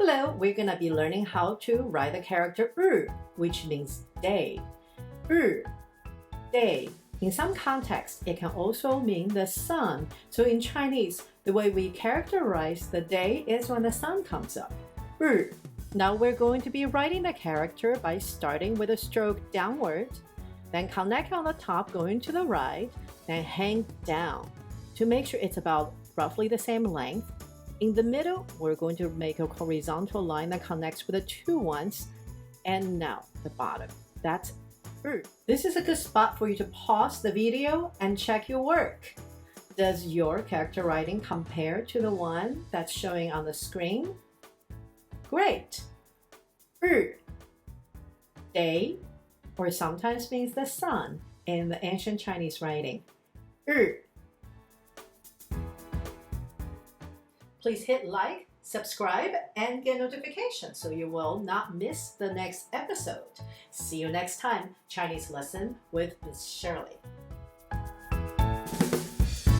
Hello, we're gonna be learning how to write the character which means day. Day. In some contexts, it can also mean the sun. So in Chinese, the way we characterize the day is when the sun comes up. Now we're going to be writing the character by starting with a stroke downward, then connect on the top going to the right, then hang down to make sure it's about roughly the same length. In the middle, we're going to make a horizontal line that connects with the two ones, and now the bottom. That's This is a good spot for you to pause the video and check your work. Does your character writing compare to the one that's showing on the screen? Great! Day, or sometimes means the sun in the ancient Chinese writing. Please hit like, subscribe, and get notifications so you will not miss the next episode. See you next time, Chinese lesson with Miss Shirley.